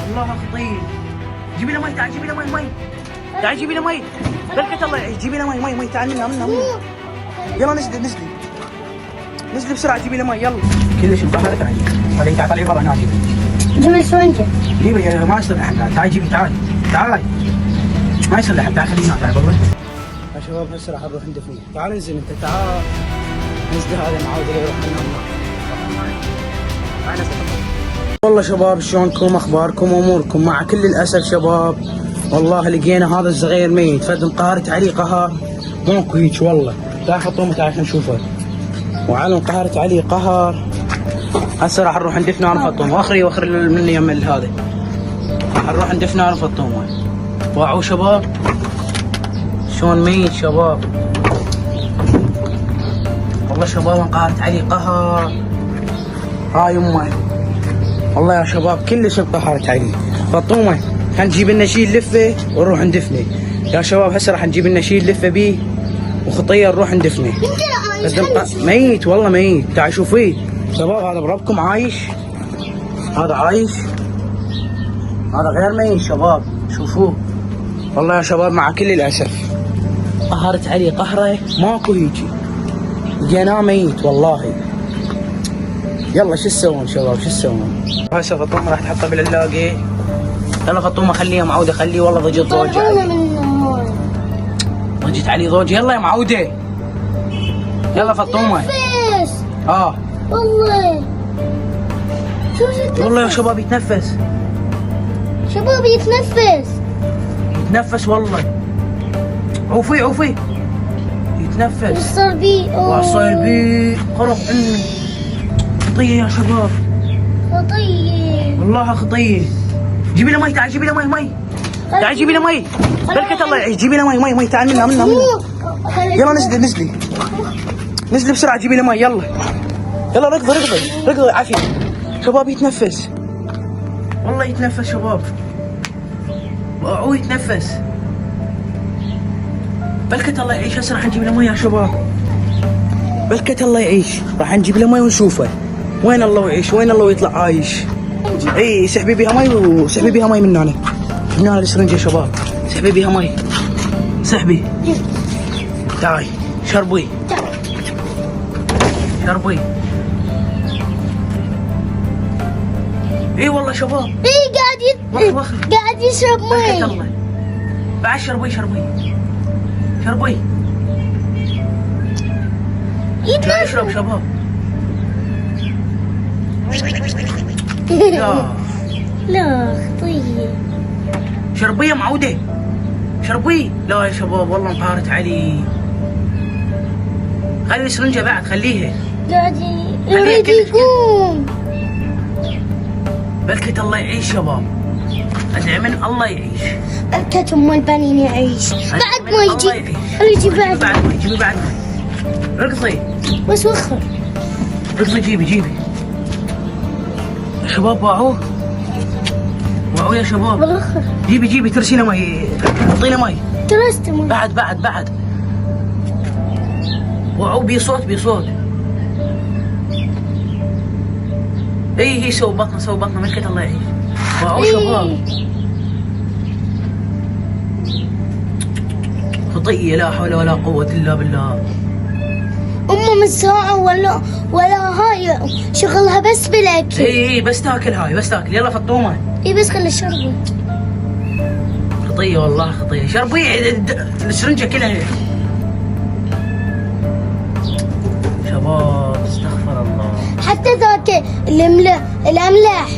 والله خطير. جيبي له مي، تعال جيبي له مي. تعال جيبي له مي. بركة الله يعيش، جيبي له مي. تعال منها. يلا نزلي بسرعة، جيبي له مي يلا. كلش البحر تعالي. تعالي برا هنا جيب السفنجة. جيبي، ما يصير لحم. تعال جيبي، تعال. ما يصير لحم، تعال خلينا تعال برا. يا شباب هسه راح نروح ندفنه. تعال انزل انت، تعال نزل هذا معود اللي يروح والله شباب شلونكم، اخباركم، اموركم؟ مع كل الاسف شباب والله لقينا هذا الصغير ميت، فد انقهرت عليه قهر ماكو هيك والله. تعال حطوه تعال خلينا نشوفه. وعلم قهرت عليه قهر. هسه راح نروح ندفنه انا فطومه. واخري مني يم هذا. راح نروح ندفنه انا فطومه. واعوا شباب شلون ميت شباب. والله شباب انقهرت عليه قهر. هاي يمه والله يا شباب كلش انقهرت عليه. فطومه حنجيب لنا شي لفه ونروح ندفنه يا شباب. هسه راح نجيب لنا شي لفه بيه وخطيه نروح ندفنه. ميت والله ميت. تعال شوفيه شباب، هذا بربكم عايش، هذا عايش، هذا غير ميت شباب. شوفوه والله يا شباب مع كل الاسف قهرت عليه قهره ماكو هيجي، لقيناه ميت والله. يلا شو تسوون شباب، شو تسوون؟ هسه فطومه راح تحطه بالعلاقه. يلا فطومه خليها معوده، خليه والله ضجت ضوجه. ضجت عليه ضوجه. يلا يا معوده يلا فطومه. والله والله يا شباب يتنفس. شباب يتنفس والله. عوفي يتنفس. صار بي قرف امي. خطيه يا شباب والله خطيه. جيبي له مي، تعال جيبي له مي. تعال جيبي له مي. بركة الله يعيش، جيبي له مي. تعال منها. يلا نزلي بسرعة، جيبي له مي يلا. ركضي عافية شباب. يتنفس والله يتنفس شباب. يتنفس. بركة الله يعيش. هسه راح نجيب له مي يا شباب. بركة الله يعيش، راح نجيب له مي ونشوفه وين الله يعيش، وين الله يطلع عايش. اي سحبي بيها مي وسحبي بيها مي من هنا السرنجة يا شباب. سحبي بيها مي، سحبي. تعالي شربي. اي والله شباب. قاعد يشرب مي. الله بعد شربي. يشرب شباب. لا خطيه. شربيه معوده شربيه. لا يا شباب والله انقهرت عليه. خلي السرنجة بعد، خليها. قاعد يريد يقوم. بركة الله يعيش شباب. ادعي من الله يعيش. بركة ام البنين يعيش. بعد ما يجي جيبي بعد مي. ركضي بس وخر. ركضي جيبي يا شباب. واعوه يا شباب. بالوخر. جيبي ترسينا مي. حطينا مي. ترست مي. بعد واعوه بصوت. هي سووا بطنه ملكة الله يعيش. واعوه شباب. خطية لا حول ولا قوة الا بالله. من ساعة ولا هاي شغلها بس بالاكل. اي بس تاكل يلا فطومه. بس خلي الشربة. خطية والله خطية. شربي السرنجة كلها. شباب استغفر الله. حتى ذاك الاملاح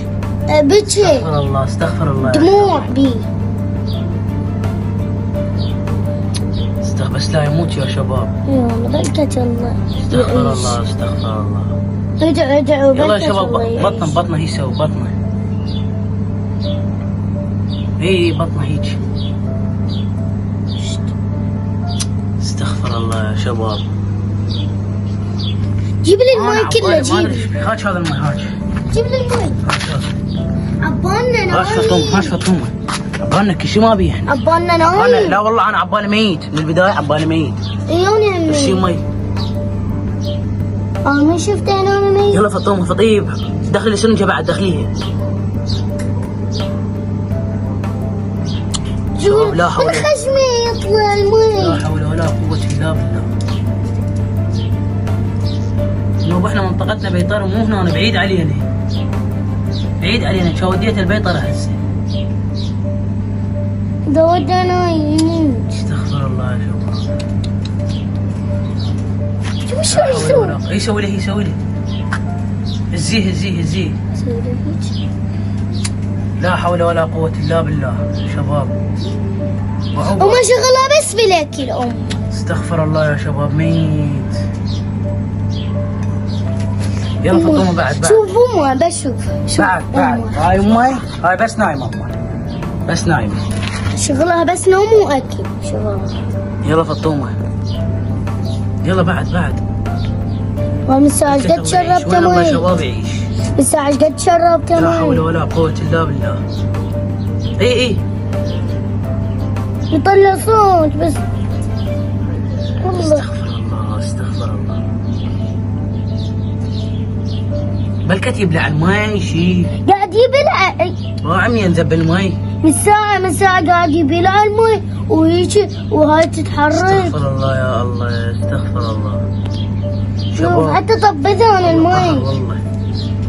بكي. استغفر الله دموع بي. بس لا يموت يا شباب. يلا بركة الله. استغفر الله. ادعوا يلا يا شباب. بطنه يسوي بطنه. بطنه هيك. استغفر الله يا شباب. جيب لي الماي كله. جيب هاك هذا الماي. هاك جيب لي الماي. عبالنا هاش فطومه. عبالنا شو ما بيه احنا. عبالنا نايم. لا والله انا عبالي ميت من البدايه. عبالي ميت. عيوني شي مي. انا ما شفت انا ميت. يلا فطومه فطيب. دخلي السرنجه بعد، دخليها. شباب لا حول من خشمي يطلع لا المي. حول ولا قوة إلا بالله. نوب احنا منطقتنا بيطار مو هنا، أنا بعيد علينا، بعيد علينا. شو وديت البيطرة هسه؟ ده ودانا يمين. استغفر الله يا شباب. شو يسوي؟ يسوي له يسوي له. هزيه هزيه هزيه. لا حول ولا قوة إلا بالله شباب. وما شغلها بس بالاكل ام. استغفر الله يا شباب، ميت. يلا فطومة بعد. شوف امه بشوف. بعد هاي امي، هاي بس نايمة امي، بس نايمة. شغلها بس نوم واكل شغلها. يلا فطومة، يلا بعد. ومن ساعة قد شربت والله مي. شباب يعيش. من ساعة قد شربت لا حول مي. ولا قوة إلا بالله. اي يطلع صوت بس. والله استغفر الله. بلكت يبلع المي شي. قاعد يبلع. عمي ينزل بالمي. من ساعة قاعد يبلع المي وهيك وهاي تتحرك. استغفر الله يا الله، استغفر الله. شوف حتى طبتها من المي. والله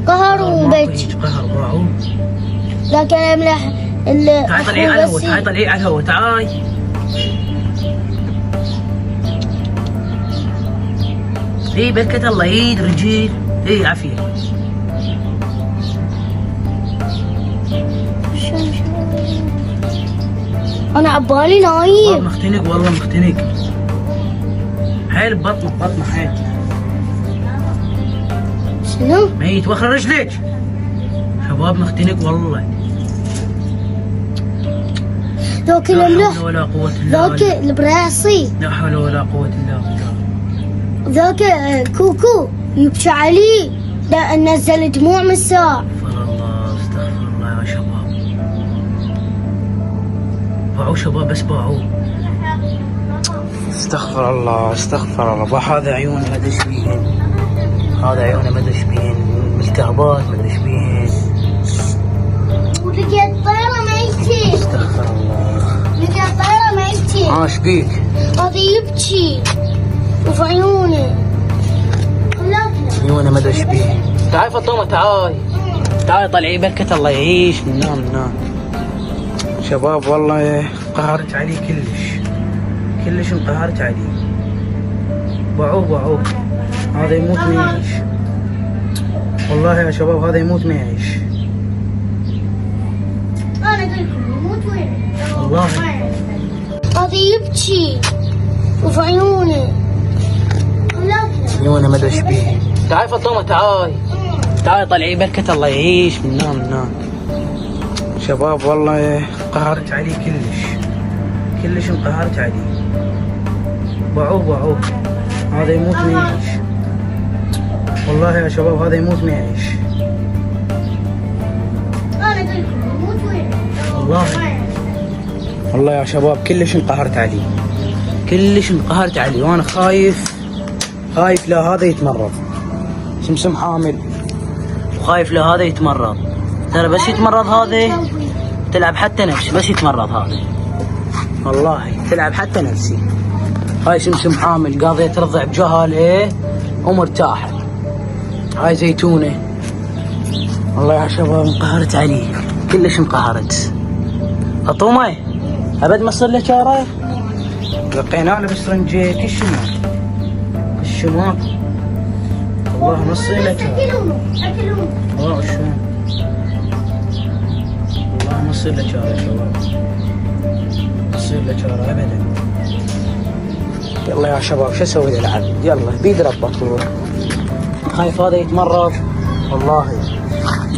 قهر وبيت. قهر باعوا. لكن يملح تعال طلعي على الهواء، تعال طلعي على الهواء، تعال. اي بركة الله، ايد رجيل، اي عافية. انا عبالي والله نايم. مختنق، والله مختنق. حيل بطنه حيل. شنو؟ ميت، وخر رجلك. شباب مختنق والله. ذاك لا الملح. حول ولا قوة إلا ذاك بالله. البراسي. لا حول ولا قوة إلا بالله. ذاك كوكو يبكي عليه. لا نزل دموع من الساعة. استغفر الله، استغفر الله يا شباب. باعوا شباب، بس باعوا. استغفر الله، استغفر الله. هذا عيونه ما ادري ايش بيهن، هذا عيونه ما ادري ايش بيهن، ملتهبات ما ادري ايش بيهن. ولقيت طيرة ميتة. استغفر الله. لقيت طيرة ميتة. ايش بيك؟ هذا يبكي وفي عيونه. عيونه ما ادري ايش بيهن. تعال فاطمه، تعال طلعي بركة الله يعيش. من نام شباب، والله قهرت عليه كلش انقهرت عليه. باعوه. هذا يموت ما يعيش. والله يا شباب هذا يموت ما يعيش. انا اقول لكم يموت ويعيش. والله هذا يبكي وفي عيونه. عيونه ما ادري ايش بيه. تعال فاطمه، تعال طلعي بركة الله يعيش. من نام شباب، والله قهرت عليه كلش انقهرت عليه. باعوه. هذا يموت ما يعيش. والله يا شباب هذا يموت ما يعيش. انا اقول لكم يموت ويعيش. والله يا شباب كلش انقهرت عليه، وانا خايف لا هذا يتمرض. سمسم حامل وخايف لا هذا يتمرض. ترى بس يتمرض هذا تلعب حتى نفسي، بس يتمرض هذا والله تلعب حتى نفسي. هاي سمسم حامل قاضية ترضع بجهل ومرتاحة. هاي زيتونة. والله يا شباب انقهرت عليه، كلش انقهرت. فطومة أبد ما صار له شارة. لقينا له بسرنجة الشمال. والله ما صار له شارة. والله شلون، والله ما صار له شارة يا شباب، ما صار له شارة أبدا. يلا يا شباب شو اسوي للعبد؟ يلا بيد ربك هو. خايف هذا يتمرض، والله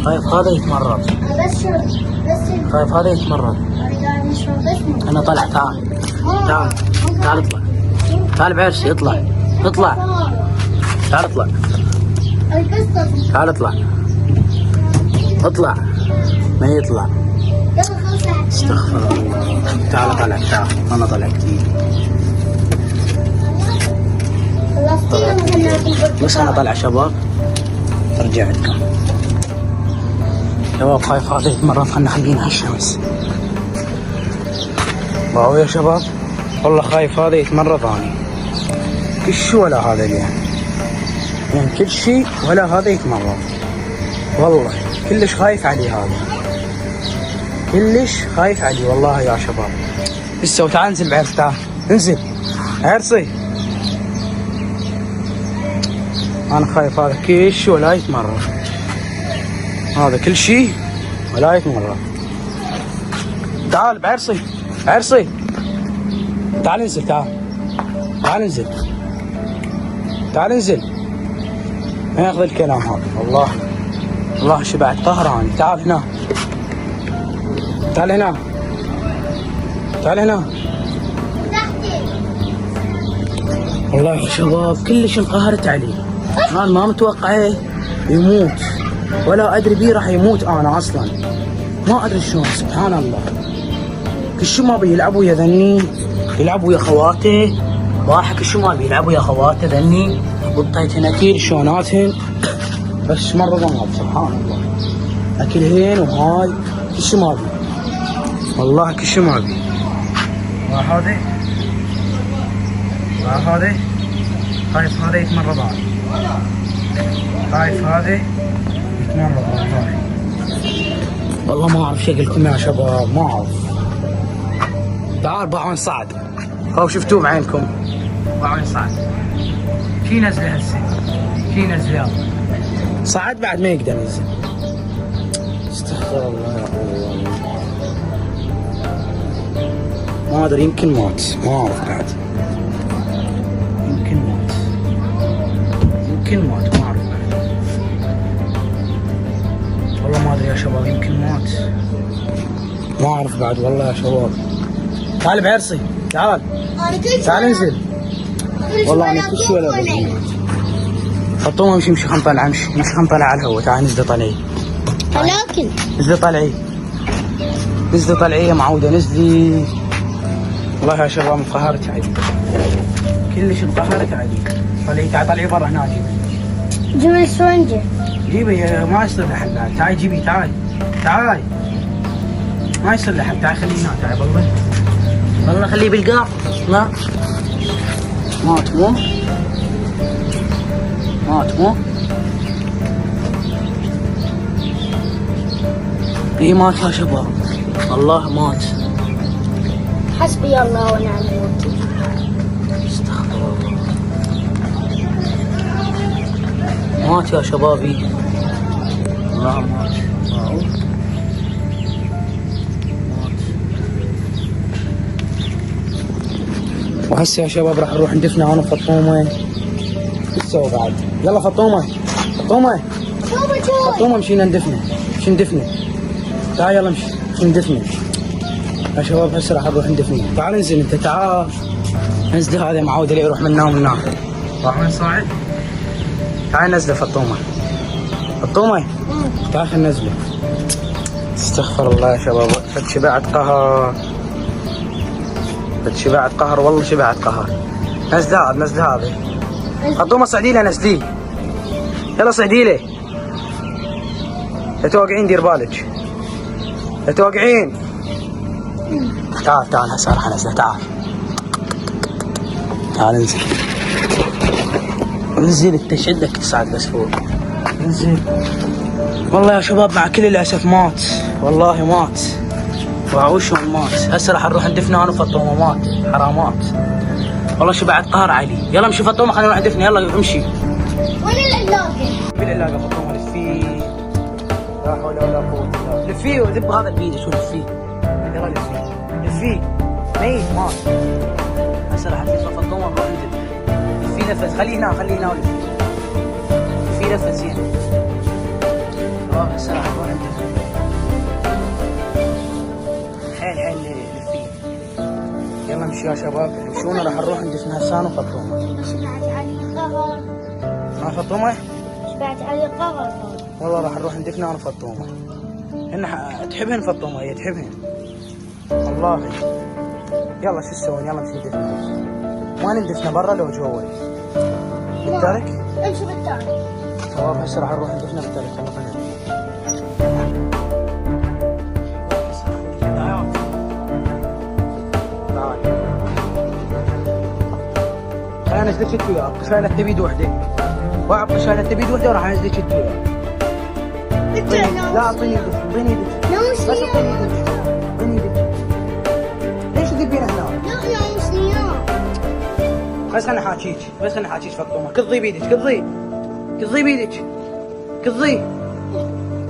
خايف هذا يتمرض. خايف هذا يتمرض. انا طلع. تعال اطلع. تعال بعرسي، اطلع. تعال اطلع. ما يطلع. استغفر الله. تعال طلع. انا طلع كثير. بس انا طلع شباب. ارجع لكم شباب. خايف هذا يتمرض، خلينا هالشمس. واو يا شباب، والله خايف هذا يتمرض ثاني. كل شي ولا هذا اليوم، يعني كل شي ولا هذا يتمرض. والله كلش خايف عليه هذا، كلش خايف عليه والله يا شباب. لسه تعال انزل بعرس، تعال انزل عرسي. انا خايف هذا كل شي ولا يتمرض، هذا كل شي ولا يتمرض. تعال بعرسي، عرسي تعال انزل، تعال انزل، تعال انزل. ما ياخذ الكلام هذا والله، والله شبعت قهراني. تعال هنا، تعال هنا، تعال هنا. والله يا شباب كلش انقهرت عليه. انا ما متوقعه يموت، ولا ادري بيه راح يموت. انا اصلا ما ادري شلون، سبحان الله. كل شو ما بيلعب ويا ذني، يلعب ويا خواته، راح كل شو ما بيلعب ويا خواته ذني، وطيتهن اكيد شلوناتهن، بس مرة ضمت سبحان الله. اكلهن وهاي كل شو ما بي، والله كل شو ما بي. وهذا وهذا خايف هذا يتمرض، خايف هذا يتمرض والله. ما اعرف شو اقول لكم يا شباب، ما اعرف. تعال باعون صعد، هاو شفتوه بعينكم باعون صعد. شي نزله هسه، شي نزله صعد بعد ما يقدر ينزل. استغفر الله يا الله. ما ادري يمكن مات، ما اعرف بعد. يمكن مات، يمكن مات، ما اعرف بعد. والله ما ادري يا شباب، يمكن مات، ما اعرف بعد والله يا شباب. تعال بعرسي، تعال تعال انزل. والله انا كل شيء ولا بدي. حطومه امشي خلنا نطلع، امشي خلنا نطلع على الهواء. تعال نزلي طلعي، ولكن نزلي طلعي، نزلي طلعي يا معوده، نزلي. والله يا شباب انقهرت علي، كلش انقهرت علي. طلعي، تعال طلعي برا هناك. جيب السرنجة، جيبي، ما يصير لحل. تعال جيبي، تعال تعال، ما يصير لحل. تعال خليه هنا، تعال والله والله خليه بالقاع. لا مات مو مات مو ايه مات يا شباب، والله مات. حسبي الله ونعم الوكيل. استغفر الله. مات يا شبابي، والله مات. وهسه يا شباب راح نروح ندفنه انا وفطومه. لسه بعد. يلا فطومه، فطومه فطومه، مشينا ندفنه، مشي ندفنه. تعال يلا امشي، مشي ندفنه يا شباب. هسه راح نروح ندفنه. تعال انزل انت، تعال انزل. هذا معود اللي يروح منا ومنا. راح وين صاعد؟ تعال نزله فطومه، فطومه تعال خلينا ننزله. استغفر الله يا شباب، قد شبعت قهر، قد شبعت قهر والله، شبعت قهر. نزل هذا، نزل هذا. فطومه صعدي له، نزليه يلا، صعدي له. لا توقعين، دير بالك لا توقعين. تعال تعال هسه راح انزله. تعال تعال انزل، انزل انت، شدك تصعد بس فوق، انزل. والله يا شباب مع كل الاسف مات، والله مات. وعوشهم مات. هسه راح نروح ندفنه انا وفطومه. مات، حرامات والله، شبعت قهر علي. يلا امشي فطومه، خلينا نروح ندفنه. يلا امشي. وين العلاقة؟ بالعلاقه فطومه، لفيه، لا حول ولا قوه الا بالله. لفيه وذب هذا بيده، شو لفيه، يلا لفيه، لفيه ميت مات. هسه راح نلف فطومه نروح ندفنه. لفيه نفس، خليه هنا، خليه هنا ولفيه، لفيه نفس زين. هسه راح نروح ندفنه. حيل حيل لفيه. يلا امشي يا شباب، امشونا راح نروح ندفن هسان وفطومه. شبعت علي قهر، ما فطومه؟ شبعت علي قهر. والله راح نروح ندفن انا وفطومه. هن تحبهن فطومه، هي تحبهن والله. يلا شو تسوين، يلا امشي ندفن. ما ندفنه برا لو جوا بالترك. امشي بالترك. شباب هسه راح نروح ندفنه بالترك. يلا خلينا. انزلك انت وياه، اعطي شايلة تبيد وحده، واعطي شايلة تبيد وحده وراح انزلك انت وياه. انت لا اعطيني ايدك، اعطيني ايدك. ناموسني بس اعطيني ايدك، اعطيني ايدك. ليش تبين هنا؟ لا ناموسني بس خلنا حاكيك، بس خلنا حاكيك فطومة، كضي بيدك، كضي، كضي بيدك، كضي،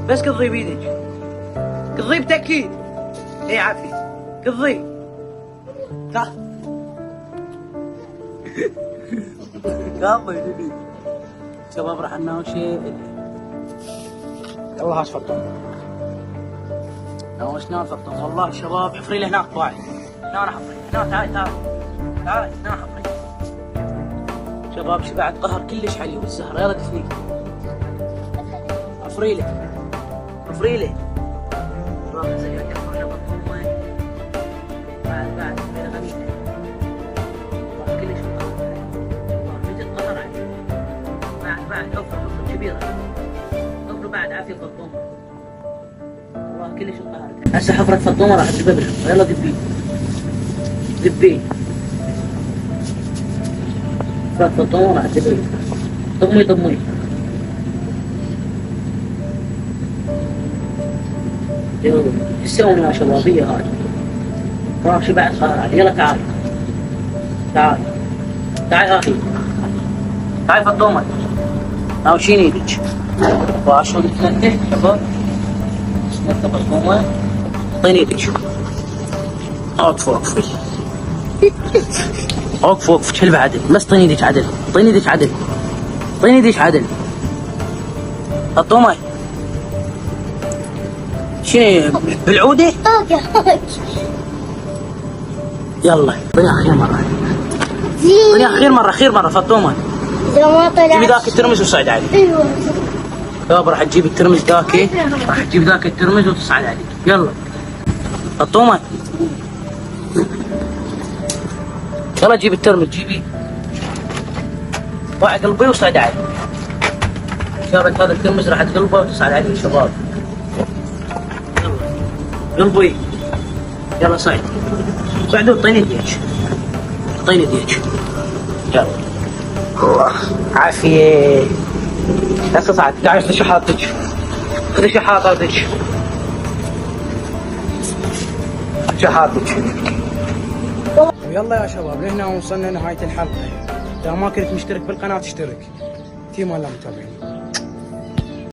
بس كضي بيدك، كضي بتأكيد. اي عافية، كضي. تعال. كضي بيدك. شباب راح نناوشي. يلا هاش فطومة. ناوشنا فطومة، والله شباب حفري له هناك طاعي. هنا راح حفري، هنا تعال تعال. تعال هنا حفري. شباب شبعت قهر كلش علي والزهرة، يلا دفني. عفريله عفريله. راح زيادة فرجة بطومة. بعد من غميته. راح كلش قهر علي. راح مجد قهر علي. بعد حفرة كبيرة. حفرة بعد عافية بطومة. راح كلش قهر. هسه حفرة فطومة راح تذبح، يلا دبي. دبي. فطومة راح تذبح. ضمي ضمي. ايش تسوون يا شبابية هاي؟ راح شبعت خير علي، يلا تعال. تعال. تعال يا اخي. تعال فطومة. ناوشين ايدك. وعشان تتنتح شباب. تتنتح فطومة. اعطيني ايدك. اوقف اوقف. اوقف اوقف، شلبة عدل، بس اعطيني ايدك عدل، اعطيني ايدك عدل. اعطيني ايدك عدل. فطومة. شنو بالعودة؟ يلا اعطيني اخير مرة. اعطيني اخير مرة فطومة. اذا ما طلع جيبي ذاك الترمس وصعد علي. ايوه شباب راح تجيب الترمس ذاك، راح تجيب ذاك الترمس وتصعد علي. يلا فطومة. يلا جيب الترمس، جيبي. ضع قلبي وصعد علي. شابك هذا الترمس راح تقلبه وتصعد علي شباب. يلا قلبي. يلا صعد. صعدوا اعطيني يديك. اعطيني يديك. يلا. الله عافية. هسه صعد، تعال خذ شحاطتك. خذ شحاطتك. شحاطتك. ويلا يا شباب لهنا وصلنا نهاية الحلقة. إذا ما كنت مشترك بالقناة اشترك. في مال متابعين.